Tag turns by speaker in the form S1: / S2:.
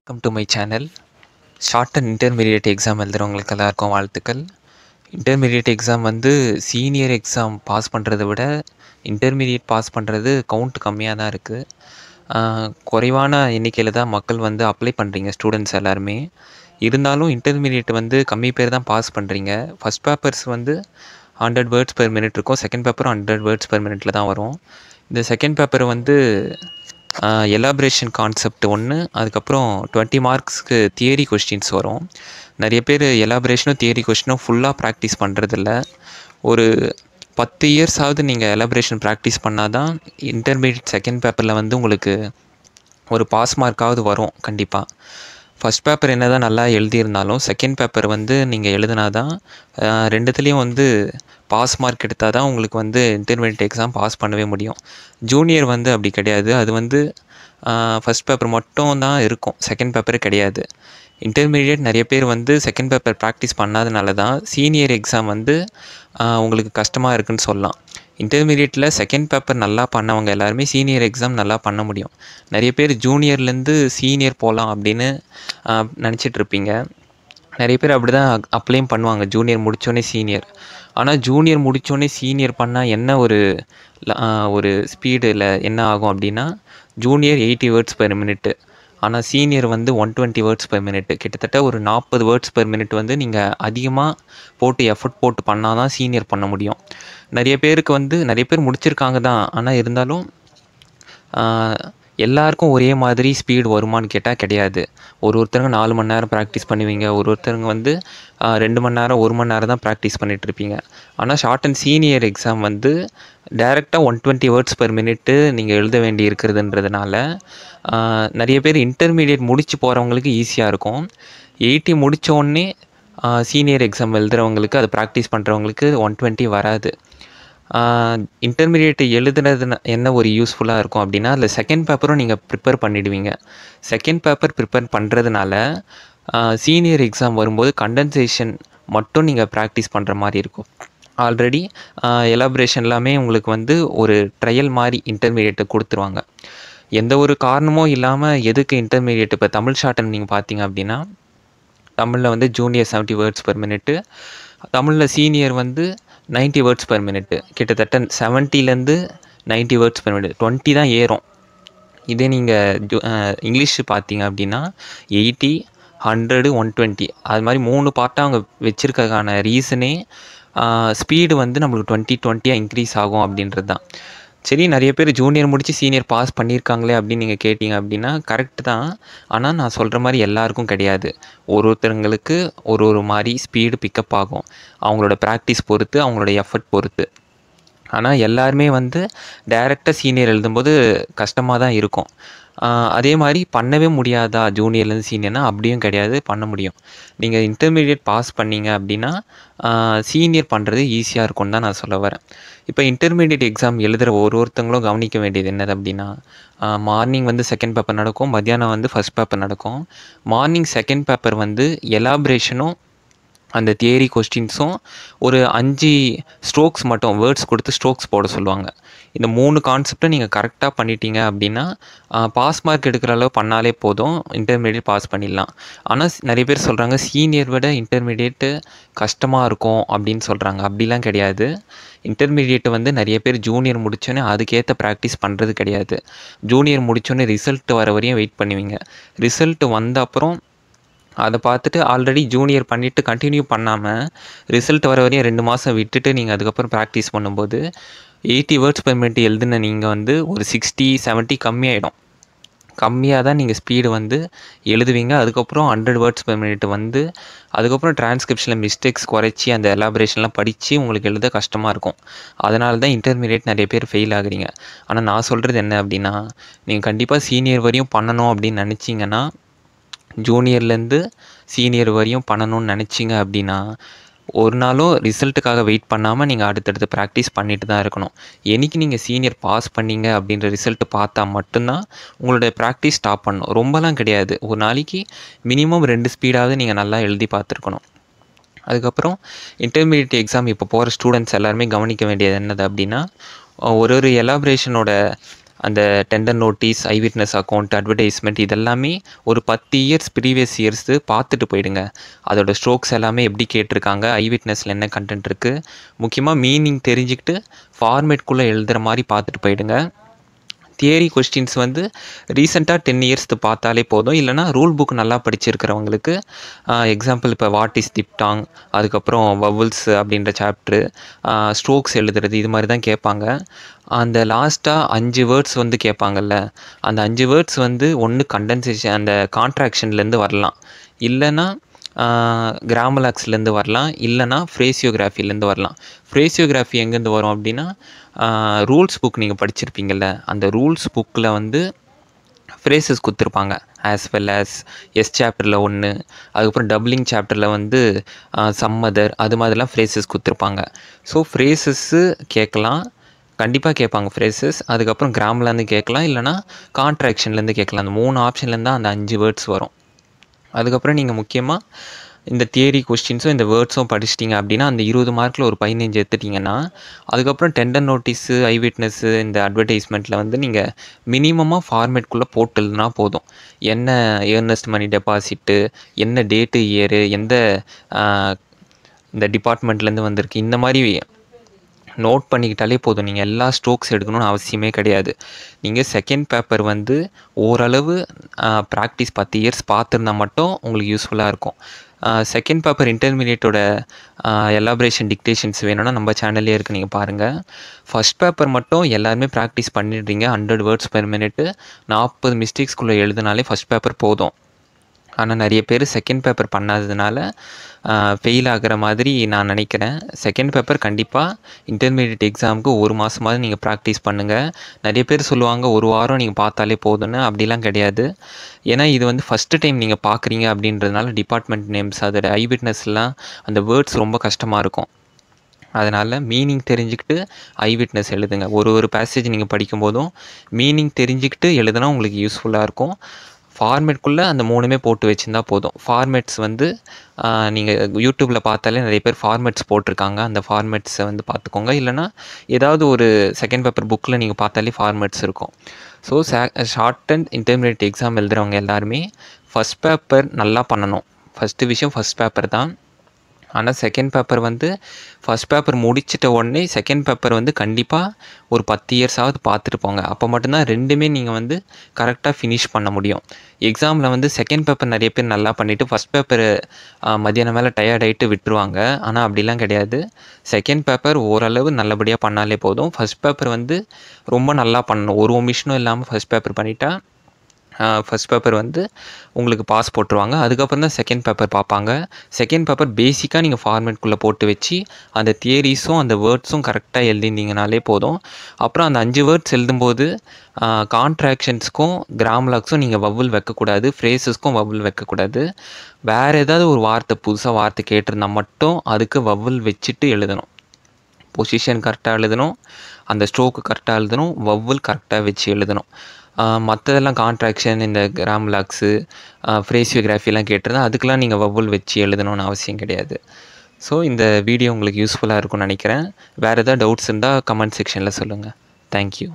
S1: Welcome to my channel. Short and intermediate exam எழுதுகிறவங்களுக்கு எல்லாருக்கும் வாழ்த்துக்கள். இன்டர்மீடியேட் எக்ஸாம் வந்து சீனியர் எக்ஸாம் பாஸ் பண்ணுறத விட இன்டர்மீடியேட் பாஸ் பண்ணுறது கவுண்ட் கம்மியாக தான் இருக்குது. குறைவான எண்ணிக்கையில் தான் மக்கள் வந்து அப்ளை பண்ணுறீங்க, ஸ்டூடெண்ட்ஸ் எல்லாருமே. இருந்தாலும் இன்டர்மீடியேட் வந்து கம்மி பேர் தான் பாஸ் பண்ணுறீங்க. ஃபஸ்ட் பேப்பர்ஸ் வந்து 100 வேர்ட்ஸ் பெர் மினிட் இருக்கும். செகண்ட் பேப்பரும் 100 வேர்ட்ஸ் பெர் மினிட்டில் தான் வரும். இந்த செகண்ட் பேப்பர் வந்து எலாபரேஷன் கான்செப்ட் ஒன்று, அதுக்கப்புறம் 20 மார்க்ஸ்க்கு தியரி கொஸ்டின்ஸ் வரும். நிறைய பேர் எலாபரேஷனும் தியரி கொஸ்டினும் ஃபுல்லாக ப்ராக்டிஸ் பண்ணுறதில்ல. ஒரு 10 இயர்ஸாவது நீங்கள் எலாபரேஷன் ப்ராக்டிஸ் பண்ணால் தான் இன்டர்மீடியட் செகண்ட் பேப்பரில் வந்து உங்களுக்கு ஒரு பாஸ் மார்க்காவது வரும் கண்டிப்பாக. ஃபஸ்ட் பேப்பர் என்ன தான் நல்லா எழுதியிருந்தாலும் செகண்ட் பேப்பர் வந்து நீங்கள் எழுதினா தான் ரெண்டுத்துலேயும் வந்து பாஸ் மார்க் எடுத்தால் தான் உங்களுக்கு வந்து இன்டர்மீடியட் எக்ஸாம் பாஸ் பண்ணவே முடியும். ஜூனியர் வந்து அப்படி கிடையாது. அது வந்து ஃபஸ்ட் பேப்பர் மட்டும் தான் இருக்கும், செகண்ட் பேப்பர் கிடையாது. இன்டர்மீடியட் நிறைய பேர் வந்து செகண்ட் பேப்பர் ப்ராக்டிஸ் பண்ணாதனால தான் சீனியர் எக்ஸாம் வந்து உங்களுக்கு கஷ்டமாக இருக்குதுன்னு சொல்லலாம். இன்டர்மீடியட்டில் செகண்ட் பேப்பர் நல்லா பண்ணவங்க எல்லாருமே சீனியர் எக்ஸாம் நல்லா பண்ண முடியும். நிறைய பேர் ஜூனியர்லேருந்து சீனியர் போகலாம் அப்படின்னு நினச்சிட்ருப்பீங்க. நிறைய பேர் அப்படி தான் அப்ளையும் பண்ணுவாங்க, ஜூனியர் முடித்தோடனே சீனியர். ஆனால் ஜூனியர் முடித்தோடனே சீனியர் பண்ணால் என்ன ஒரு ஸ்பீடில் என்ன ஆகும் அப்படின்னா, ஜூனியர் 80 வேர்ட்ஸ் பெர் மினிட்டு, ஆனால் சீனியர் வந்து 120 வேர்ட்ஸ் பெர் மினிட்டு. கிட்டத்தட்ட ஒரு 40 வேர்ட்ஸ் பெர் மினிட் வந்து நீங்கள் அதிகமாக போட்டு எஃபர்ட் போட்டு பண்ணால் தான் சீனியர் பண்ண முடியும். நிறைய பேர் முடிச்சிருக்காங்க தான், ஆனால் இருந்தாலும் எல்லாருக்கும் ஒரே மாதிரி ஸ்பீடு வருமானு கேட்டால் கிடையாது. ஒருத்தருங்க 4 மணி நேரம் ப்ராக்டிஸ் பண்ணுவீங்க, ஒருத்தருங்க வந்து 2 மணி நேரம் 1 மணி நேரம் தான் ப்ராக்டிஸ் பண்ணிகிட்ருப்பீங்க. ஆனால் ஷார்ட் அண்ட் சீனியர் எக்ஸாம் வந்து டைரெக்டாக 120 வேர்ட்ஸ் பெர் மினிட்டு நீங்கள் எழுத வேண்டி இருக்கிறதுன்றதுனால நிறைய பேர் இன்டர்மீடியேட் முடித்து போகிறவங்களுக்கு ஈஸியாக இருக்கும். 80 முடித்தோடனே சீனியர் எக்ஸாம் எழுதுகிறவங்களுக்கு, அதை ப்ராக்டிஸ் பண்ணுறவங்களுக்கு 120 வராது. இன்டர்மீடியேட் எழுதுனது என்ன ஒரு யூஸ்ஃபுல்லாக இருக்கும் அப்படின்னா, அதில் செகண்ட் பேப்பரும் நீங்கள் ப்ரிப்பேர் பண்ணிவிடுவீங்க. செகண்ட் பேப்பர் ப்ரிப்பேர் பண்ணுறதுனால சீனியர் எக்ஸாம் வரும்போது கண்டென்சேஷன் மட்டும் நீங்கள் ப்ராக்டிஸ் பண்ணுற மாதிரி இருக்கும். ஆல்ரெடி எலாபரேஷன் எல்லாமே உங்களுக்கு வந்து ஒரு ட்ரையல் மாதிரி இன்டர்மீடியேட்டை கொடுத்துருவாங்க. எந்த ஒரு காரணமும் இல்லாமல் எதுக்கு இன்டர்மீடியேட், இப்போ தமிழ் ஷார்ட்டன் நீங்கள் பார்த்தீங்க அப்படின்னா, தமிழில் வந்து ஜூனியர் 70 வேர்ட்ஸ் பெர் மினிட்டு, தமிழில் சீனியர் வந்து 90 வேர்ட்ஸ் பெர் மினிட்டு. கிட்டத்தட்ட 70லேருந்து 90 வேர்ட்ஸ் பெர் மினிட், 20 தான் ஏறும். இதே நீங்கள் இங்கிலீஷ் பார்த்தீங்க அப்படின்னா 80, 100, 120 அது மாதிரி 3 பார்ட்டாக அவங்க வச்சுருக்கிறதுக்கான ரீசனே ஸ்பீடு வந்து நம்மளுக்கு 20-20 இன்க்ரீஸ் ஆகும் அப்படின்றது தான். சரி, நிறைய பேர் ஜூனியர் முடித்து சீனியர் பாஸ் பண்ணியிருக்காங்களே அப்படின்னு நீங்கள் கேட்டிங்க அப்படின்னா கரெக்டு தான். ஆனால் நான் சொல்கிற மாதிரி எல்லாருக்கும் கிடையாது. ஒருத்தருங்களுக்கு ஒரு மாதிரி ஸ்பீடு பிக்கப் ஆகும், அவங்களோட ப்ராக்டிஸ் பொறுத்து, அவங்களோட எஃபர்ட் பொறுத்து. ஆனால் எல்லாருமே வந்து டைரெக்டாக சீனியர் எழுதும்போது கஷ்டமாக தான் இருக்கும். அதே மாதிரி பண்ணவே முடியாதா ஜூனியர்லேருந்து சீனியர்னா அப்படியும் கிடையாது, பண்ண முடியும். நீங்கள் இன்டர்மீடியேட் பாஸ் பண்ணீங்க அப்படின்னா சீனியர் பண்ணுறது ஈஸியாக இருக்கும்னு தான் நான் சொல்ல வரேன். இப்போ இன்டர்மீடியேட் எக்ஸாம் எழுதுகிற ஒருத்தங்களும் கவனிக்க வேண்டியது என்னது அப்படின்னா, மார்னிங் வந்து செகண்ட் பேப்பர் நடக்கும், மத்தியானம் வந்து ஃபஸ்ட் பேப்பர் நடக்கும். மார்னிங் செகண்ட் பேப்பர் வந்து எலாபரேஷனும் அந்த தியரி கொஸ்டின்ஸும் ஒரு 5 ஸ்ட்ரோக்ஸ் மட்டும், வேர்ட்ஸ் கொடுத்து ஸ்ட்ரோக்ஸ் போட சொல்லுவாங்க. இந்த 3 கான்செப்டை நீங்கள் கரெக்டாக பண்ணிட்டீங்க அப்படின்னா பாஸ் மார்க் எடுக்கிற அளவு பண்ணாலே போதும், இன்டர்மீடியட் பாஸ் பண்ணிடலாம். ஆனால் நிறைய பேர் சொல்கிறாங்க சீனியர் விட இன்டர்மீடியேட்டு கஷ்டமாக இருக்கும் அப்படின்னு சொல்கிறாங்க. அப்படிலாம் கிடையாது. இன்டர்மீடியேட் வந்து நிறைய பேர் ஜூனியர் முடித்தோன்னே அதுக்கேற்ற ப்ராக்டிஸ் பண்ணுறது கிடையாது. ஜூனியர் முடித்தோன்னே ரிசல்ட் வர வரையும் வெயிட் பண்ணுவீங்க. ரிசல்ட் வந்த அப்புறம் அதை பார்த்துட்டு ஆல்ரெடி ஜூனியர் பண்ணிவிட்டு கண்டினியூ பண்ணாமல் ரிசல்ட் வர வரையும் 2 மாதம் விட்டுட்டு நீங்கள் அதுக்கப்புறம் ப்ராக்டிஸ் பண்ணும்போது 80 வேர்ட்ஸ் பெர் மினிட் எழுதுன நீங்கள் வந்து ஒரு 60-70 கம்மியாகிடும். கம்மியாக தான் நீங்கள் ஸ்பீடு வந்து எழுதுவீங்க. அதுக்கப்புறம் 100 வேர்ட்ஸ் பெர் மினிட் வந்து அதுக்கப்புறம் டிரான்ஸ்கிரிப்ஷனில் மிஸ்டேக்ஸ் குறைச்சி அந்த எலாபரேஷன்லாம் படித்து உங்களுக்கு எழுத கஷ்டமாக இருக்கும். அதனால தான் இன்டர்மீடியேட் நிறைய பேர் ஃபெயில் ஆகுறீங்க. ஆனால் நான் சொல்கிறது என்ன அப்படின்னா, நீங்கள் கண்டிப்பாக சீனியர் வரையும் பண்ணணும் அப்படின்னு நினச்சிங்கன்னா, ஜூனியர்லேருந்து சீனியர் வரையும் பண்ணணும்னு நினச்சிங்க அப்படின்னா ஒரு நாளும் ரிசல்ட்டுக்காக வெயிட் பண்ணாமல் நீங்கள் அடுத்தடுத்து ப்ராக்டிஸ் பண்ணிட்டு தான் இருக்கணும். என்றைக்கு நீங்கள் சீனியர் பாஸ் பண்ணீங்க அப்படின்ற ரிசல்ட்டு பார்த்தா மட்டும்தான் உங்களோட ப்ராக்டிஸ் ஸ்டாப் பண்ணணும். ரொம்பலாம் கிடையாது, ஒரு நாளைக்கு மினிமம் 2 ஸ்பீடாவது நீங்கள் நல்லா எழுதி பார்த்துருக்கணும். அதுக்கப்புறம் இன்டர்மீடியட் எக்ஸாம் இப்போ போகிற ஸ்டூடெண்ட்ஸ் எல்லாருமே கவனிக்க வேண்டியது என்னது அப்படின்னா, ஒரு எலாபரேஷனோட அந்த டெண்டர் நோட்டீஸ், ஐ விட்னஸ் அக்கௌண்ட், அட்வர்டைஸ்மெண்ட் இதெல்லாமே ஒரு 10 இயர்ஸ் ப்ரீவியஸ் இயர்ஸு பார்த்துட்டு போயிடுங்க. அதோட ஸ்ட்ரோக்ஸ் எல்லாமே எப்படி கேட்டிருக்காங்க, ஐ விட்னஸில் என்ன கண்டென்ட் இருக்குது, முக்கியமாக மீனிங் தெரிஞ்சுக்கிட்டு ஃபார்மேட்குள்ளே எழுதுகிற மாதிரி பார்த்துட்டு போயிடுங்க. தியரி கொஸ்டின்ஸ் வந்து ரீசெண்டாக 10 இயர்ஸ்து பார்த்தாலே போதும். இல்லைனா ரூல் புக் நல்லா படிச்சிருக்கிறவங்களுக்கு எக்ஸாம்பிள் இப்போ வாட் இஸ் திப்டாங், அதுக்கப்புறம் வவுல்ஸ் அப்படின்ற சாப்ட்ரு, ஸ்ட்ரோக்ஸ் எழுதுறது, இது மாதிரி தான் கேட்பாங்க. அந்த லாஸ்ட்டாக 5 வேர்ட்ஸ் வந்து கேட்பாங்கல்ல, அந்த 5 வேர்ட்ஸ் வந்து ஒன்று கண்டென்சேஷன் அந்த கான்ட்ராக்ஷன்லேருந்து வரலாம், இல்லைனா கிராமலாக்ஸ்லேருந்து வரலாம், இல்லைனா ஃப்ரேசியோகிராஃபிலேருந்து வரலாம். ஃப்ரேசியோகிராஃபி எங்கேருந்து வரும் அப்படின்னா ரூல்ஸ் புக் நீங்கள் படிச்சிருப்பீங்கள்ல, அந்த ரூல்ஸ் புக்கில் வந்து ஃப்ரேசஸ் கொடுத்துருப்பாங்க. ஆஸ் வெல் ஆஸ் எஸ் சாப்டரில் ஒன்று, அதுக்கப்புறம் டபுளிங் சாப்டரில் வந்து சம்மதர், அது மாதிரிலாம் ஃப்ரேசஸ் கொடுத்துருப்பாங்க. ஸோ ஃப்ரேசஸ்ஸு கேட்கலாம், கண்டிப்பாக கேட்பாங்க ஃப்ரேசஸ். அதுக்கப்புறம் கிராம்லேருந்து கேட்கலாம், இல்லைனா கான்ட்ராக்ஷன்லேருந்து கேட்கலாம். அந்த 3 ஆப்ஷன்லேருந்து தான் அந்த 5 வேர்ட்ஸ் வரும். அதுக்கப்புறம் நீங்கள் முக்கியமாக இந்த தியரி கொஸ்டின்ஸும் இந்த வேர்ட்ஸும் படிச்சிட்டிங்க அப்படின்னா அந்த 20 மார்க்கில் ஒரு 15 எடுத்துட்டிங்கன்னா, அதுக்கப்புறம் டெண்டர் நோட்டீஸு, ஐ விட்னஸ்ஸு, இந்த அட்வர்டைஸ்மெண்ட்டில் வந்து நீங்கள் மினிமமாக ஃபார்மேட்குள்ளே போட்டு எழுதுனா போதும். என்ன ஏர்னஸ்ட் மணி டெபாசிட்டு, என்ன டேட்டு இயரு, எந்த இந்த டிபார்ட்மெண்ட்லேருந்து வந்திருக்கு, இந்த மாதிரி நோட் பண்ணிக்கிட்டாலே போதும். நீங்கள் எல்லா ஸ்ட்ரோக்ஸ் எடுக்கணும்னு அவசியமே கிடையாது. நீங்கள் செகண்ட் பேப்பர் வந்து ஓரளவு ப்ராக்டிஸ் 10 இயர்ஸ் பார்த்துருந்தா மட்டும் உங்களுக்கு யூஸ்ஃபுல்லாக இருக்கும். செகண்ட் பேப்பர் இன்டர்மீடியேட்டோட எலாபரேஷன் டிக்டேஷன்ஸ் வேணும்னா நம்ம சேனல்லே இருக்குது, நீங்கள் பாருங்கள். ஃபஸ்ட் பேப்பர் மட்டும் எல்லாருமே ப்ராக்டிஸ் பண்ணிடுறீங்க. 100 வேர்ட்ஸ் பெர் மினிட்டு 40 மிஸ்டேக்ஸ்குள்ளே எழுதினாலே ஃபஸ்ட் பேப்பர் போதும். ஆனால் நிறைய பேர் செகண்ட் பேப்பர் பண்ணாததுனால ஃபெயில் ஆகிற மாதிரி நான் நினைக்கிறேன். செகண்ட் பேப்பர் கண்டிப்பாக இன்டர்மீடியட் எக்ஸாமுக்கு 1 மாதமாவது நீங்கள் ப்ராக்டிஸ் பண்ணுங்கள். நிறைய பேர் சொல்லுவாங்க 1 வாரம் நீங்கள் பார்த்தாலே போதும்னு, அப்படிலாம் கிடையாது. ஏன்னா இது வந்து ஃபஸ்ட்டு டைம் நீங்கள் பார்க்குறீங்க அப்படின்றதுனால டிபார்ட்மெண்ட் நேம்ஸ், அதோட ஐ விட்னஸ்லாம் அந்த வேர்ட்ஸ் ரொம்ப கஷ்டமாக இருக்கும். அதனால் மீனிங் தெரிஞ்சுக்கிட்டு ஐ விட்னஸ் எழுதுங்க. ஒரு பேசேஜ் நீங்கள் படிக்கும்போதும் மீனிங் தெரிஞ்சுக்கிட்டு எழுதுனா உங்களுக்கு யூஸ்ஃபுல்லாக இருக்கும். ஃபார்மேட்குள்ளே அந்த 3மே போட்டு வச்சுருந்தா போதும். ஃபார்மேட்ஸ் வந்து நீங்கள் யூடியூப்பில் பார்த்தாலே நிறைய பேர் ஃபார்மேட்ஸ் போட்டிருக்காங்க. அந்த ஃபார்மேட்ஸை வந்து பார்த்துக்கோங்க. இல்லைனா ஏதாவது ஒரு செகண்ட் பேப்பர் புக்கில் நீங்கள் பார்த்தாலே ஃபார்மேட்ஸ் இருக்கும். So short and intermediate exam எழுதுகிறவங்க எல்லாருமே ஃபஸ்ட் பேப்பர் நல்லா பண்ணணும். ஃபஸ்ட்டு விஷயம் ஃபஸ்ட் பேப்பர் தான். ஆனால் செகண்ட் பேப்பர் வந்து ஃபஸ்ட் பேப்பர் முடிச்சிட்ட உடனே செகண்ட் பேப்பர் வந்து கண்டிப்பாக ஒரு 10 இயர்ஸாவது பார்த்துட்டு போங்க. அப்போ மட்டும்தான் ரெண்டுமே நீங்கள் வந்து கரெக்டாக ஃபினிஷ் பண்ண முடியும். எக்ஸாமில் வந்து செகண்ட் பேப்பர் நிறைய பேர் நல்லா பண்ணிவிட்டு ஃபஸ்ட் பேப்பர் மத்தியானம் மேலே டயர்ட் ஆகிட்டு விட்டுருவாங்க. ஆனால் அப்படிலாம் கிடையாது. செகண்ட் பேப்பர் ஓரளவு நல்லபடியாக பண்ணாலே போதும். ஃபஸ்ட் பேப்பர் வந்து ரொம்ப நல்லா பண்ணணும். ஒரு ஒமிஷனும் இல்லாமல் ஃபஸ்ட் பேப்பர் பண்ணிட்டா ஃபஸ்ட் பேப்பர் வந்து உங்களுக்கு பாஸ் போட்டுருவாங்க. அதுக்கப்புறம் தான் செகண்ட் பேப்பர் பார்ப்பாங்க. செகண்ட் பேப்பர் பேசிக்காக நீங்கள் ஃபார்மேட்குள்ளே போட்டு வச்சு அந்த தியரிஸும் அந்த வேர்ட்ஸும் கரெக்டாக எழுதிருந்தீங்கனாலே போதும். அப்புறம் அந்த 5 வேர்ட்ஸ் எழுதும்போது கான்ட்ராக்ஷன்ஸ்க்கும் கிராமலாக்ஸும் நீங்கள் வவுல் வைக்கக்கூடாது, ஃப்ரேசஸ்க்கும் வவுல் வைக்கக்கூடாது. வேறு ஏதாவது ஒரு புதுசாக வார்த்தை கேட்டிருந்தால் மட்டும் அதுக்கு வவுல் வச்சுட்டு எழுதணும். பொசிஷன் கரெக்டாக எழுதணும், அந்த ஸ்ட்ரோக்கு கரெக்டாக எழுதணும், வவுல் கரெக்டாக வச்சு எழுதணும். மற்றதெல்லாம் கான்ட்ராக்ஷன், இந்த கிராமலாக்ஸு, ஃப்ரேசியோகிராஃபிலாம் கேட்டிருந்தா அதுக்கெலாம் நீங்கள் வவுல் வச்சு எழுதணும்னு அவசியம் கிடையாது. ஸோ இந்த வீடியோ உங்களுக்கு யூஸ்ஃபுல்லாக இருக்கும்னு நினைக்கிறேன். வேறு ஏதாவது டவுட்ஸ் இருந்தால் கமெண்ட் செக்ஷனில் சொல்லுங்கள். தேங்க்யூ.